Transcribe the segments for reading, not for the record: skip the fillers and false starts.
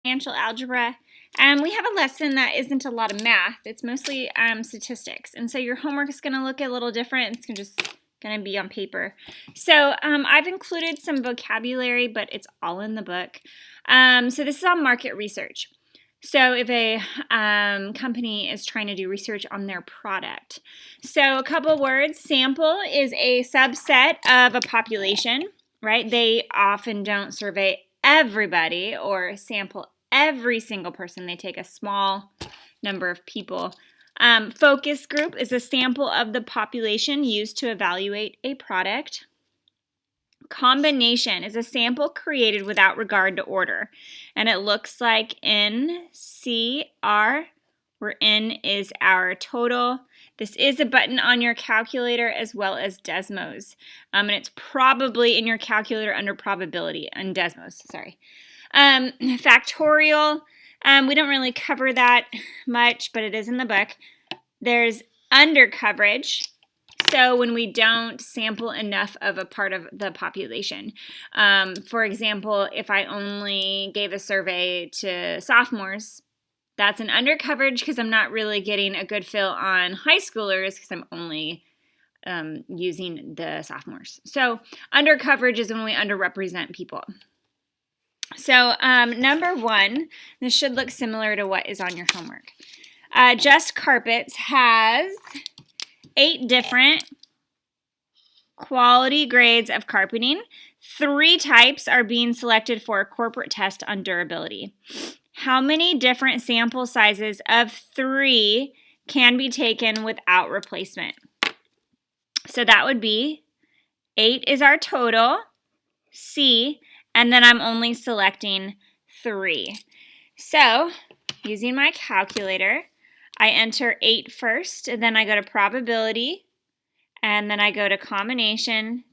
Financial algebra. We have a lesson that isn't a lot of math. It's mostly statistics. And so your homework is going to look a little different. It's just going to be on paper. So I've included some vocabulary, but it's all in the book. So this is on market research. So if a company is trying to do research on their product. So a couple words. Sample is a subset of a population, right? They often don't survey everybody or sample every single person. They take a small number of people. Focus group is a sample of the population used to evaluate a product. Combination is a sample created without regard to order. And it looks like NCR, where N is our total. This is a button on your calculator as well as Desmos. And it's probably in your calculator under probability, and Desmos, sorry. Factorial, we don't really cover that much, but it is in the book. There's undercoverage. So when we don't sample enough of a part of the population. For example, if I only gave a survey to sophomores, that's an undercoverage because I'm not really getting a good feel on high schoolers because I'm only using the sophomores. So undercoverage is when we underrepresent people. So number 1, this should look similar to what is on your homework. Just Carpets has 8 different quality grades of carpeting. 3 types are being selected for a corporate test on durability. How many different sample sizes of 3 can be taken without replacement? So that would be 8 is our total, C, and then I'm only selecting 3. So using my calculator, I enter 8 first, and then I go to probability, and then I go to combination,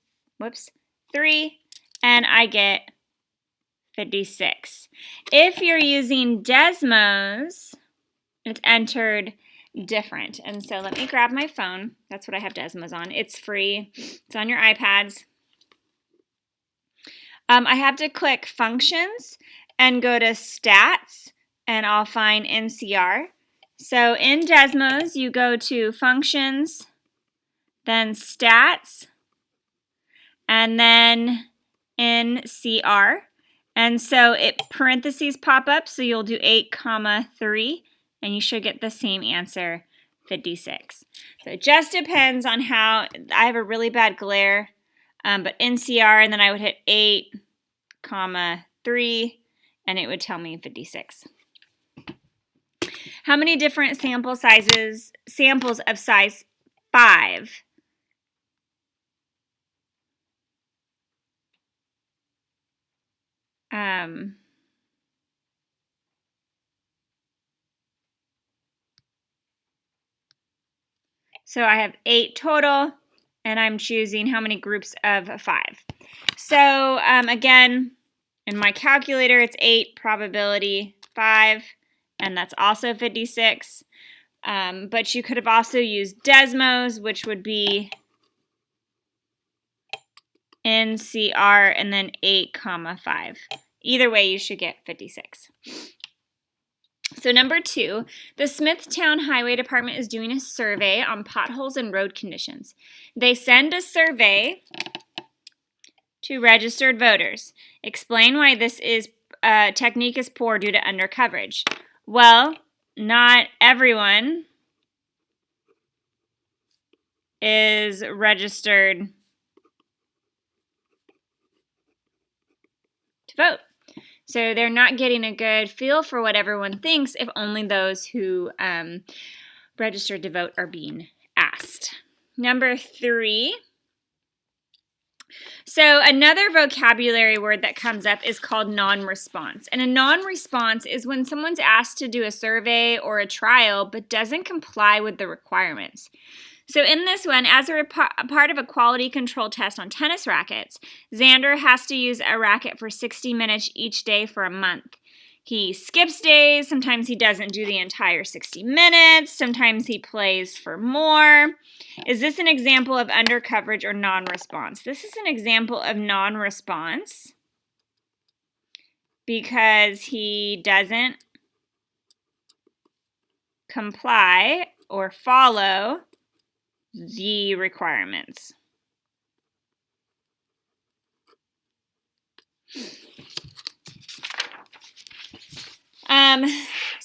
3, and I get 56. If you're using Desmos, it's entered different. And so let me grab my phone. That's what I have Desmos on. It's free. It's on your iPads. I have to click Functions and go to Stats, and I'll find NCR. So in Desmos, you go to Functions, then Stats, and then NCR. And so parentheses pop up, so you'll do 8, 3, and you should get the same answer, 56. So it just depends on how. I have a really bad glare, but NCR, and then I would hit 8, 3, and it would tell me 56. How many different samples of size 5? So I have 8 total, and I'm choosing how many groups of 5. So again, in my calculator, it's 8, probability 5, and that's also 56. But you could have also used Desmos, which would be NCR and then 8, 5. Either way, you should get 56. So number 2, the Smithtown Highway Department is doing a survey on potholes and road conditions. They send a survey to registered voters. Explain why this technique is poor due to undercoverage. Well, not everyone is registered to vote. So they're not getting a good feel for what everyone thinks if only those who registered to vote are being asked. Number 3. So another vocabulary word that comes up is called non-response. And a non-response is when someone's asked to do a survey or a trial but doesn't comply with the requirements. So in this one, as a part of a quality control test on tennis rackets, Xander has to use a racket for 60 minutes each day for a month. He skips days, sometimes he doesn't do the entire 60 minutes, sometimes he plays for more. Is this an example of undercoverage or non-response? This is an example of non-response. because he doesn't comply or follow the requirements.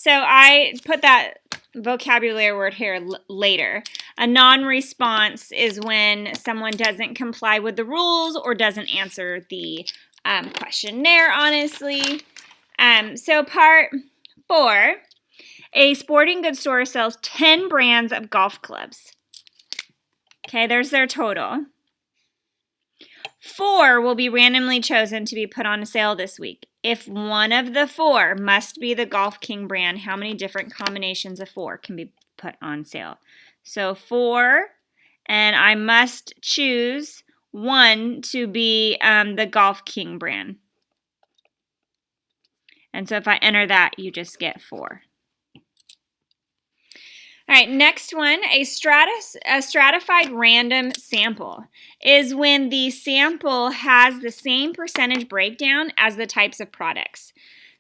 So I put that vocabulary word here later. A non-response is when someone doesn't comply with the rules or doesn't answer the questionnaire honestly. So part 4, a sporting goods store sells 10 brands of golf clubs. Okay, there's their total. 4 will be randomly chosen to be put on sale this week. If one of the 4 must be the Golf King brand, how many different combinations of 4 can be put on sale? So 4, and I must choose 1 to be the Golf King brand. And so if I enter that, you just get 4. All right, next one, a stratified random sample is when the sample has the same percentage breakdown as the types of products.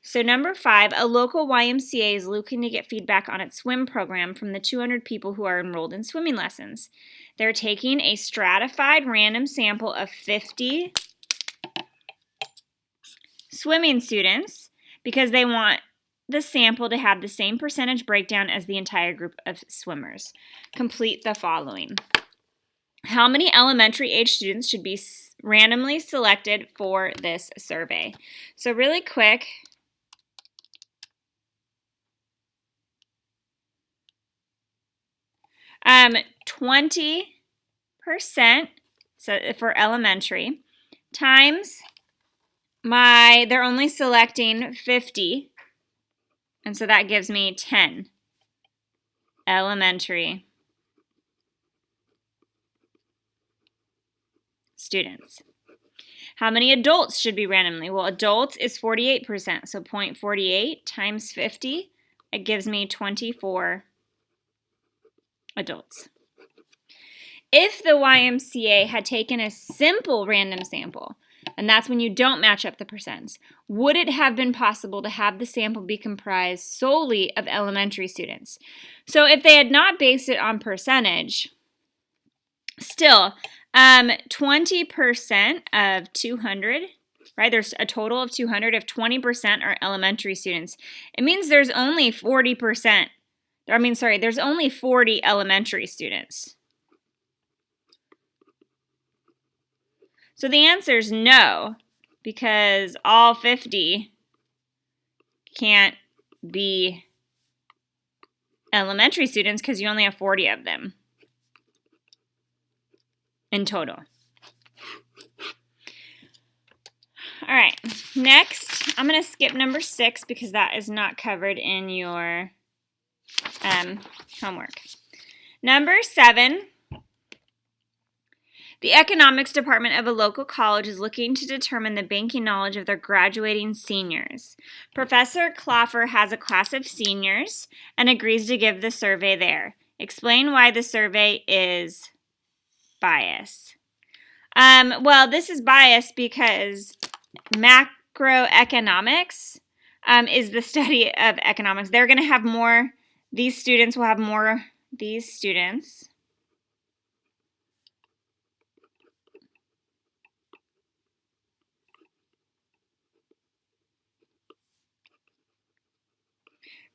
So number 5, a local YMCA is looking to get feedback on its swim program from the 200 people who are enrolled in swimming lessons. They're taking a stratified random sample of 50 swimming students because they want the sample to have the same percentage breakdown as the entire group of swimmers. Complete the following. How many elementary age students should be randomly selected for this survey? So really quick, um, 20% so for elementary times they're only selecting 50. And so that gives me 10 elementary students. How many adults should be randomly? Well, adults is 48%, so 0.48 times 50, it gives me 24 adults. If the YMCA had taken a simple random sample, and that's when you don't match up the percents, would it have been possible to have the sample be comprised solely of elementary students? So if they had not based it on percentage, still, 20% of 200, right? There's a total of 200. If 20% are elementary students, it means there's only 40%. There's only 40 elementary students. So the answer is no, because all 50 can't be elementary students because you only have 40 of them in total. All right, next, I'm going to skip number 6 because that is not covered in your homework. Number 7. The economics department of a local college is looking to determine the banking knowledge of their graduating seniors. Professor Kloffer has a class of seniors and agrees to give the survey there. Explain why the survey is biased. Well, this is biased because macroeconomics is the study of economics. They're going to have more, these students will have more, these students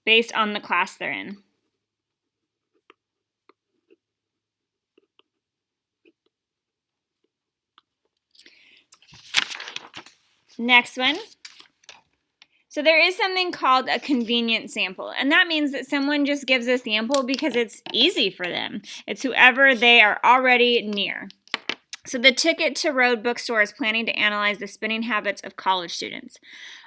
based on the class they're in. Next one. So there is something called a convenient sample, and that means that someone just gives a sample because it's easy for them. It's whoever they are already near. So the Ticket to Road bookstore is planning to analyze the spending habits of college students.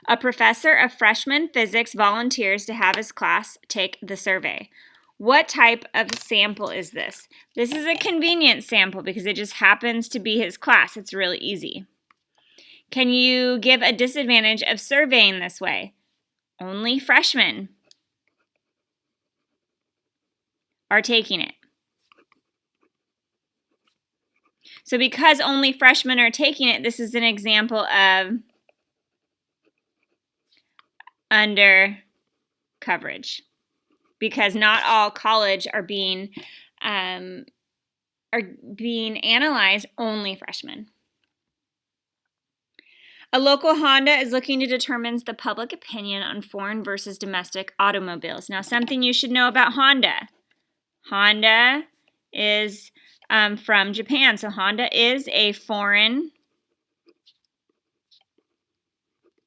A professor of freshman physics volunteers to have his class take the survey. What type of sample is this? This is a convenient sample because it just happens to be his class. It's really easy. Can you give a disadvantage of surveying this way? Only freshmen are taking it. So because only freshmen are taking it, this is an example of under coverage, because not all college are being analyzed, only freshmen. A local Honda is looking to determine the public opinion on foreign versus domestic automobiles. Now, something you should know about Honda. Honda is from Japan, so Honda is a foreign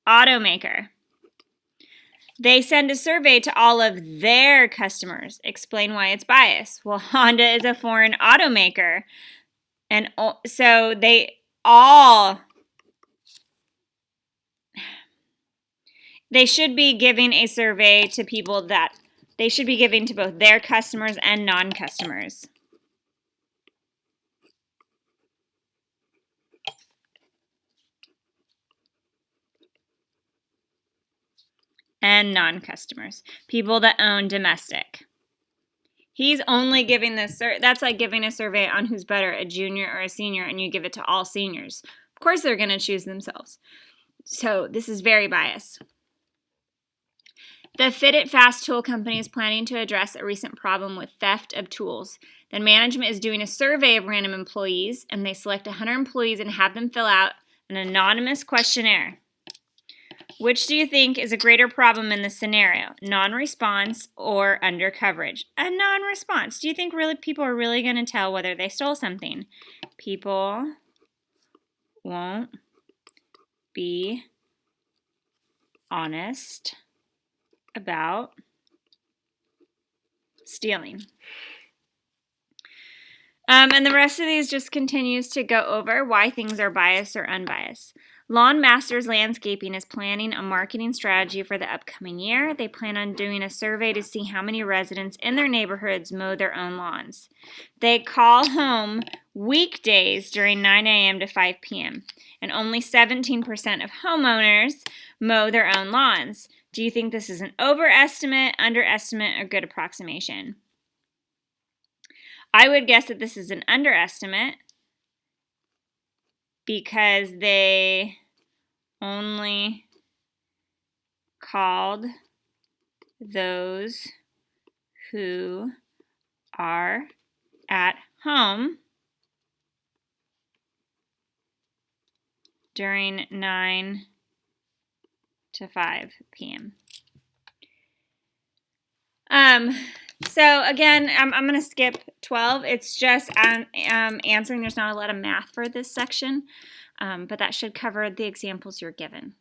automaker. They send a survey to all of their customers. Explain why it's biased. Well, Honda is a foreign automaker, and so they should be giving a survey to people that they should be giving to both their customers and non-customers. And non-customers, people that own domestic. He's only giving this, that's like giving a survey on who's better, a junior or a senior, and you give it to all seniors. Of course they're going to choose themselves. So this is very biased. The Fit It Fast tool company is planning to address a recent problem with theft of tools. Then management is doing a survey of random employees, and they select 100 employees and have them fill out an anonymous questionnaire. Which do you think is a greater problem in this scenario? Non-response or under coverage? A non-response. Do you think really people are really going to tell whether they stole something? People won't be honest about stealing. And the rest of these just continues to go over why things are biased or unbiased. Lawn Masters Landscaping is planning a marketing strategy for the upcoming year. They plan on doing a survey to see how many residents in their neighborhoods mow their own lawns. They call home weekdays during 9 a.m. to 5 p.m. and only 17% of homeowners mow their own lawns. Do you think this is an overestimate, underestimate, or good approximation? I would guess that this is an underestimate because they only called those who are at home during 9 to 5 p.m. So again, I'm going to skip 12. It's just answering. There's not a lot of math for this section, but that should cover the examples you're given.